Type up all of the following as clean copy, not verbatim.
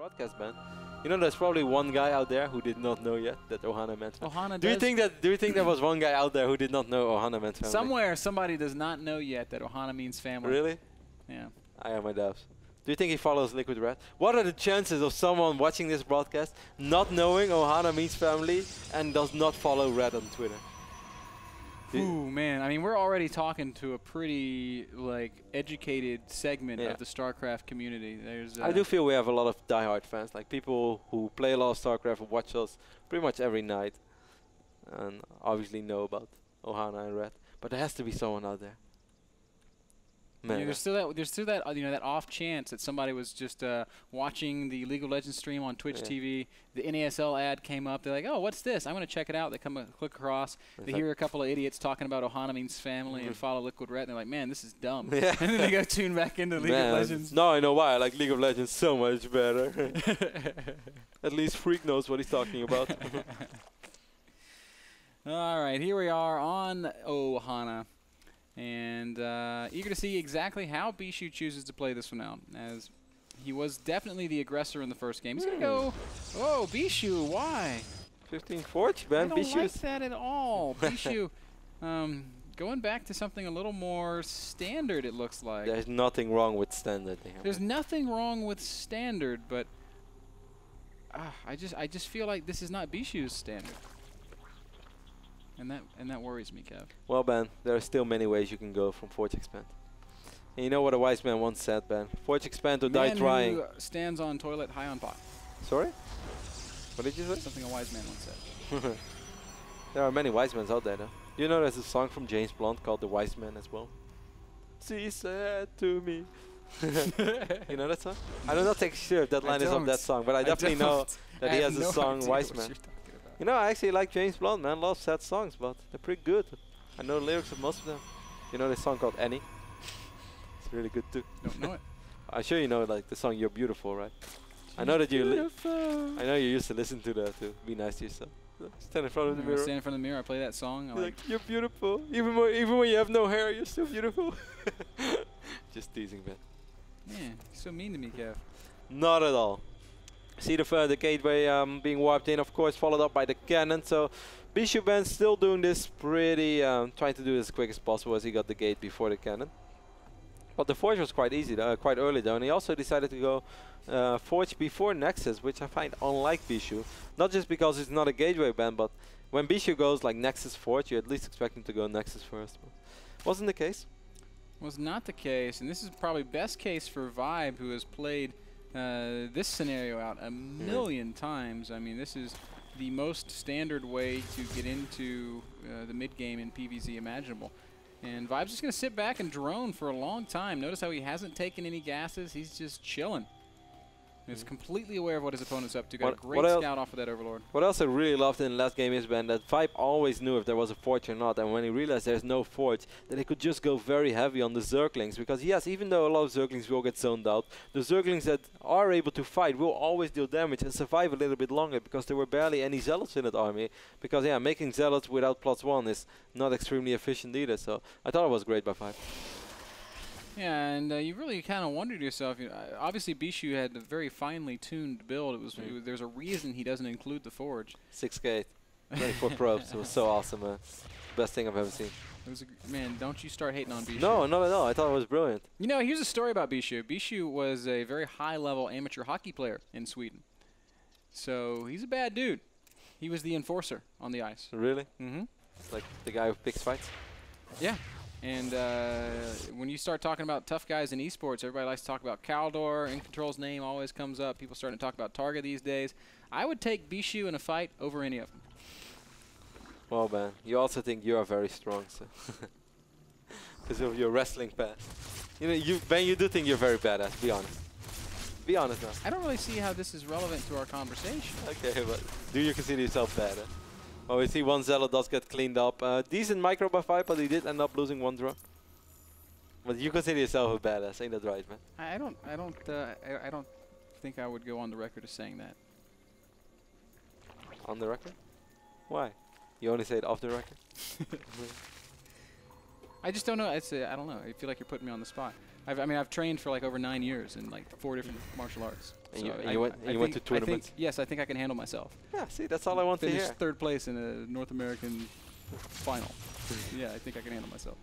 broadcast, man. You know, there's probably one guy out there who did not know yet that Ohana meant family. Ohana Do you think there was one guy out there who did not know Ohana meant family? Somewhere, somebody does not know yet that Ohana means family. Really? Yeah. I have my doubts. Do you think he follows Liquid Red? What are the chances of someone watching this broadcast not knowing Ohana means family and does not follow Red on Twitter? Ooh, man. I mean, we're already talking to a pretty, like, educated segment of the StarCraft community. There's I do feel we have a lot of diehard fans, like people who play a lot of StarCraft and watch us pretty much every night and obviously know about Ohana and Red. But there has to be someone out there. Man. Yeah, there's still that you know, that off chance that somebody was just watching the League of Legends stream on Twitch TV. The NASL ad came up. They're like, "Oh, what's this? I'm going to check it out." They come click across. They hear a couple of idiots talking about Ohana means family and follow Liquid Red. And they're like, "Man, this is dumb." And then they go tune back into League of Legends. Now I know why I like League of Legends so much better. At least Freak knows what he's talking about. All right, here we are on Ohana. And eager to see exactly how Bischu chooses to play this one out, as he was definitely the aggressor in the first game. He's going to go, oh, Bischu, why? 15 Forge, man. I don't like that at all. Bischu, going back to something a little more standard, it looks like. There's nothing wrong with standard. There's nothing wrong with standard, but I just feel like this is not Bischu's standard. And that worries me, Kev. Well, Ben, there are still many ways you can go from Forge Expand. And you know what a wise man once said, Ben? Forge Expand or die trying. Who stands on toilet, high on pot. Sorry? What did you say? Something a wise man once said. There are many wise men out there, though. You know there's a song from James Blunt called The Wise Man as well? She said to me. You know that song? I'm not take sure if that line is on that song, but I definitely know that he has a song, Wise Man. You know, I actually like James Blunt, man. Love sad songs, but they're pretty good. I know the lyrics of most of them. You know this song called Annie? It's really good too. Don't know it. I'm sure you know like the song You're Beautiful, right? I know that you I know you used to listen to that to be nice to yourself. Stand in front of the mirror. Stand in front of the mirror, I play that song. I like, you're beautiful. Even when you have no hair, you're still beautiful. Just teasing, man. Yeah, you're so mean to me, Kev. Not at all. See the gateway being warped in, of course, followed up by the cannon. So Bischu Ben still doing this pretty, trying to do this as quick as possible as he got the gate before the cannon. But the Forge was quite easy, quite early though, and he also decided to go Forge before Nexus, which I find unlike Bischu. Not just because it's not a gateway ban, but when Bischu goes like Nexus Forge, you at least expect him to go Nexus first. But wasn't the case. Was not the case, and this is probably best case for Vibe, who has played this scenario out a million times. I mean, this is the most standard way to get into the mid game in PvZ imaginable. And Vibe's just going to sit back and drone for a long time. Notice how he hasn't taken any gases. He's just chilling. He's completely aware of what his opponent's up to. Got a great scout off of that Overlord. What else I really loved in the last game is, Ben, that Vibe always knew if there was a Forge or not. And when he realized there's no Forge, that he could just go very heavy on the Zerglings. Because yes, even though a lot of Zerglings will get zoned out, the Zerglings that are able to fight will always deal damage and survive a little bit longer. Because there were barely any Zealots in that army. Because yeah, making Zealots without +1 is not extremely efficient either. So I thought it was great by Vibe. Yeah, and you really kind of wondered yourself. You know, obviously, Bischu had a very finely tuned build. There's a reason he doesn't include the Forge. 6K, 24 probes. It was so awesome, man. Best thing I've ever seen. It was man, don't you start hating on Bischu. No, not at all. I thought it was brilliant. You know, here's a story about Bischu. Bischu was a very high-level amateur hockey player in Sweden. So he's a bad dude. He was the enforcer on the ice. Really? Mm-hmm. Like the guy who picks fights? Yeah. And when you start talking about tough guys in esports, everybody likes to talk about Kaldor. InControl's name always comes up. People starting to talk about Targa these days. I would take Bischu in a fight over any of them. Well, man, you also think you are very strong, so because of your wrestling past. You know, Ben, you do think you're very badass. Be honest. Be honest now. I don't really see how this is relevant to our conversation. Okay, but do you consider yourself badass? Oh, we see one Zealot does get cleaned up. Decent micro by 5, but he did end up losing 1 drop. But you consider yourself a badass, ain't that right, man? I don't think I would go on the record as saying that. On the record? Why? You only say it off the record? I just don't know. I don't know. I feel like you're putting me on the spot. I've trained for like over 9 years in like 4 different martial arts. And So you went to tournaments? Yes, I think I can handle myself. Yeah, see, that's all I want to hear. Finished third place in a North American final. Yeah, I think I can handle myself.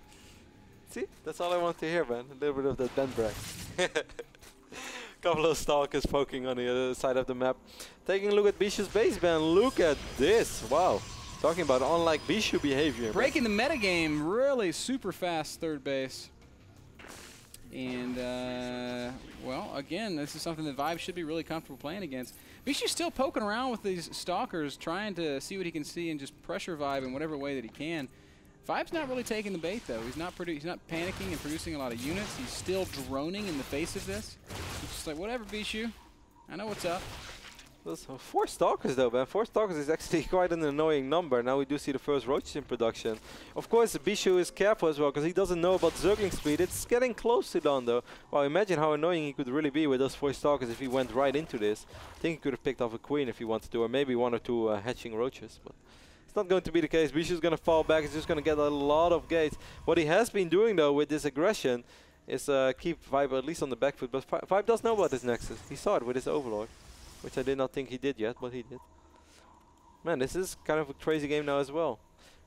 See, that's all I want to hear, man. A little bit of that Ben brag. Couple of stalkers poking on the other side of the map. Taking a look at Bischu's base, man. Look at this. Wow. Talking about unlike Bischu behavior. Breaking the metagame, really super fast third base. And, well, again, this is something that Vibe should be really comfortable playing against. Bischu's still poking around with these stalkers, trying to see what he can see and just pressure Vibe in whatever way that he can. Vibe's not really taking the bait, though. He's not panicking and producing a lot of units. He's still droning in the face of this. He's just like, whatever, Bischu. I know what's up. Those 4 stalkers, though, man. 4 stalkers is actually quite an annoying number. Now we do see the first roaches in production. Of course, Bischu is careful as well, because he doesn't know about Zergling speed. It's getting close to done, though. Well, imagine how annoying he could really be with those 4 stalkers if he went right into this. I think he could have picked off a queen if he wanted to, or maybe 1 or 2 hatching roaches. But it's not going to be the case. Bischu's going to fall back. He's just going to get a lot of gates. What he has been doing, though, with this aggression is keep Vibe at least on the back foot. But Vibe does know about this Nexus. He saw it with his Overlord, which I did not think he did yet, but he did. Man, this is kind of a crazy game now as well.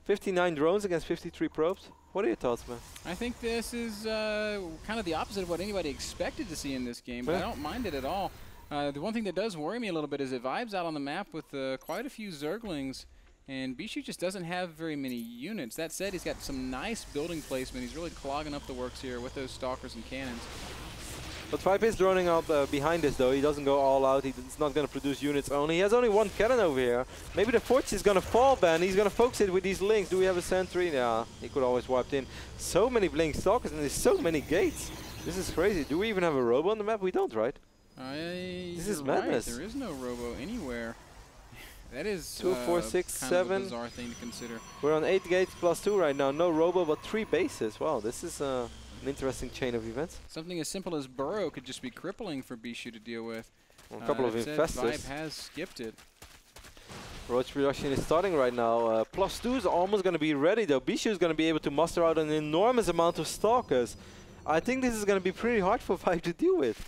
59 drones against 53 probes. What are your thoughts, man? I think this is kind of the opposite of what anybody expected to see in this game, but I don't mind it at all. The one thing that does worry me a little bit is that Vibe's out on the map with quite a few Zerglings, and Bischu just doesn't have very many units. That said, he's got some nice building placement. He's really clogging up the works here with those stalkers and cannons. But Vibe is droning out behind this, though. He doesn't go all out. He's not going to produce units only. He has only 1 cannon over here. Maybe the fortress is going to fall, Ben. He's going to focus it with these links. Do we have a sentry? Yeah, he could always wiped in. So many blink stalkers, and there's so many gates. This is crazy. Do we even have a robo on the map? We don't, right? This is madness. Right. There is no robo anywhere. That is 2, 4, 6, 7. A bizarre thing to consider. We're on 8 gates plus 2 right now. No robo, but 3 bases. Wow, this is an interesting chain of events. Something as simple as burrow could just be crippling for Bischu to deal with. Well, a couple of infestors. Vibe has skipped it. Roach production is starting right now. Plus 2 is almost going to be ready, though. Bischu is going to be able to muster out an enormous amount of stalkers. I think this is going to be pretty hard for Vibe to deal with.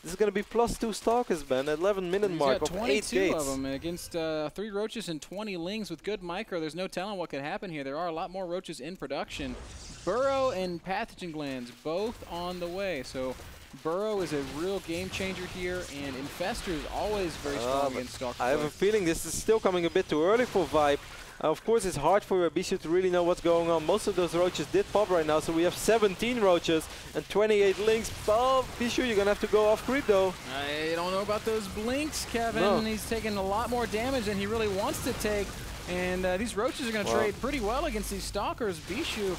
This is going to be plus 2 stalkers, man. 11-minute mark of 8 gates. 22 of them against 3 roaches and 20 lings with good micro. There's no telling what could happen here. There are a lot more roaches in production. Burrow and pathogen glands both on the way. So Burrow is a real game changer here, and Infestor is always very strong against stalkers. I have a feeling this is still coming a bit too early for Vibe. Of course, it's hard for Bischu to really know what's going on. Most of those roaches did pop right now, so we have 17 roaches and 28 links. Oh, Bischu, you're going to have to go off creep, though. I don't know about those blinks, Kevin. No. He's taking a lot more damage than he really wants to take. And these roaches are going to trade pretty well against these stalkers. Bischu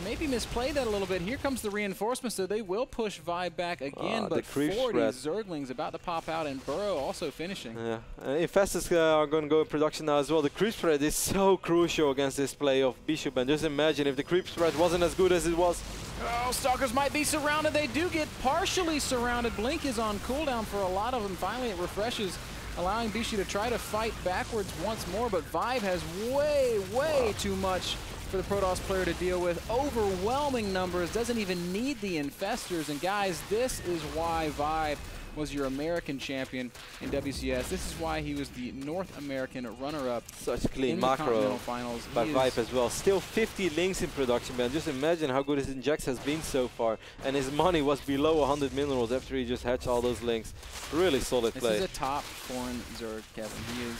maybe misplayed that a little bit. Here comes the reinforcements, so they will push Vibe back again, but 40 Zerglings about to pop out, and Burrow also finishing. Yeah, Infestors are going to go in production now as well. The creep spread is so crucial against this play of Bischu, and just imagine if the creep spread wasn't as good as it was. Oh, stalkers might be surrounded. They do get partially surrounded. Blink is on cooldown for a lot of them. Finally, it refreshes, allowing Bischu to try to fight backwards once more, but Vibe has way too much for the Protoss player to deal with. Overwhelming numbers, doesn't even need the Infestors. And guys, this is why Vibe was your American champion in WCS. This is why he was the North American runner-up. Such clean in the macro Continental Finals. by Vibe as well. Still 50 links in production, man. Just imagine how good his injects has been so far. And his money was below 100 minerals after he just hatched all those links. Really solid play. This is a top foreign Zerg, Kevin. He is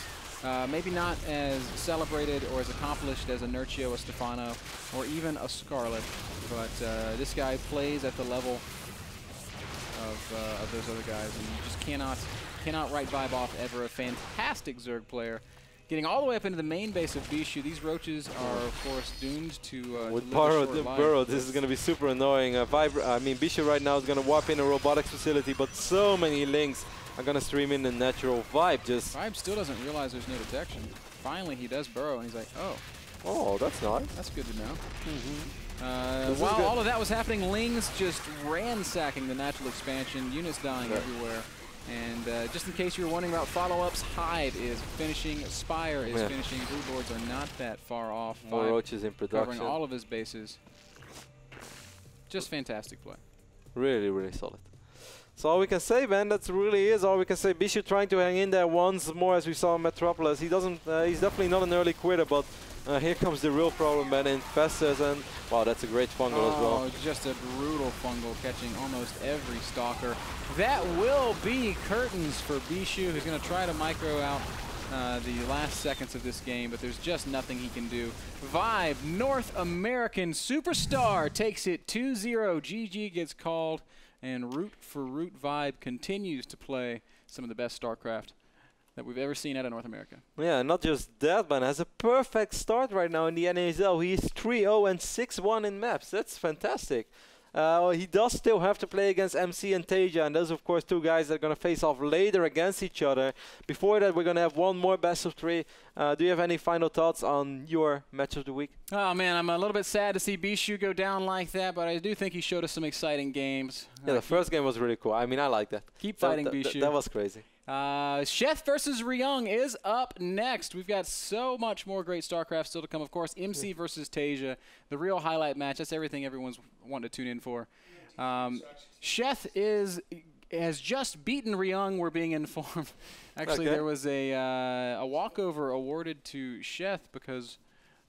maybe not as celebrated or as accomplished as a Nurcio, a Stefano, or even a Scarlet, but this guy plays at the level of those other guys, and you just cannot write Vibe off ever. A fantastic Zerg player. Getting all the way up into the main base of Bischu. These roaches are, of course, doomed to with Burrow, this is going to be super annoying. Bischu right now is going to warp in a robotics facility, but so many links are going to stream in the natural. Vibe still doesn't realize there's no detection. Finally, he does burrow, and he's like, oh, that's nice. That's good to know. While all of that was happening, Lings just ransacking the natural expansion, units dying everywhere. And just in case you were wondering about follow-ups, Hive is finishing, Spire is finishing, Blue Lords are not that far off. More roaches in production. Covering all of his bases. Just fantastic play. Really, really solid. That's all we can say, man. That really is all we can say. Bischu trying to hang in there once more, as we saw in Metropolis. He doesn't. He's definitely not an early quitter, but here comes the real problem, man. Infestors, and wow, that's a great fungal as well. Oh, just a brutal fungal, catching almost every stalker. That will be curtains for Bischu, who's going to try to micro out the last seconds of this game, but there's just nothing he can do. Vibe, North American superstar, takes it 2-0. GG gets called, and Root for Root Vibe continues to play some of the best StarCraft that we've ever seen out of North America. Yeah, not just that, but has a perfect start right now in the NASL. He's 3-0 and 6-1 in maps. That's fantastic. He does still have to play against MC and Teja, and those, of course, two guys that are going to face off later against each other. Before that, we're going to have one more best of 3. Do you have any final thoughts on your match of the week? Oh, man, I'm a little bit sad to see Bischu go down like that, but I do think he showed us some exciting games. Yeah, the first game was really cool. I mean, I like that. Keep fighting, Bischu. That was crazy. Sheth versus Ryung is up next. We've got so much more great StarCraft still to come. Of course, MC versus Teja, the real highlight match. That's everything everyone's wanting to tune in for. Sheth has just beaten Ryung, we're being informed. Actually, there was a walkover awarded to Sheth because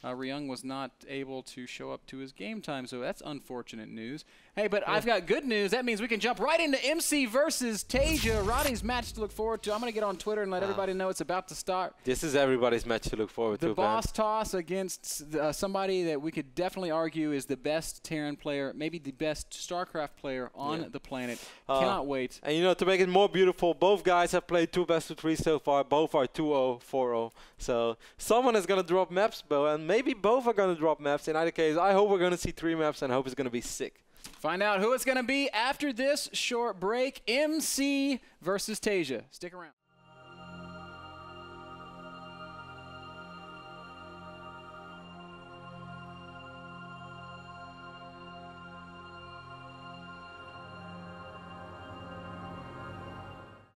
Ryung was not able to show up to his game time, so that's unfortunate news. Hey, but I've got good news. That means we can jump right into MC versus Teja, Roddy's match to look forward to. I'm going to get on Twitter and let everybody know it's about to start. This is everybody's match to look forward to. The boss toss against somebody that we could definitely argue is the best Terran player, maybe the best StarCraft player on the planet. Cannot wait. And, you know, to make it more beautiful, both guys have played 2 best of 3 so far. Both are 2-0, 4-0. So someone is going to drop maps, and maybe both are going to drop maps. In either case, I hope we're going to see 3 maps, and I hope it's going to be sick. Find out who it's going to be after this short break. MC versus Teja. Stick around.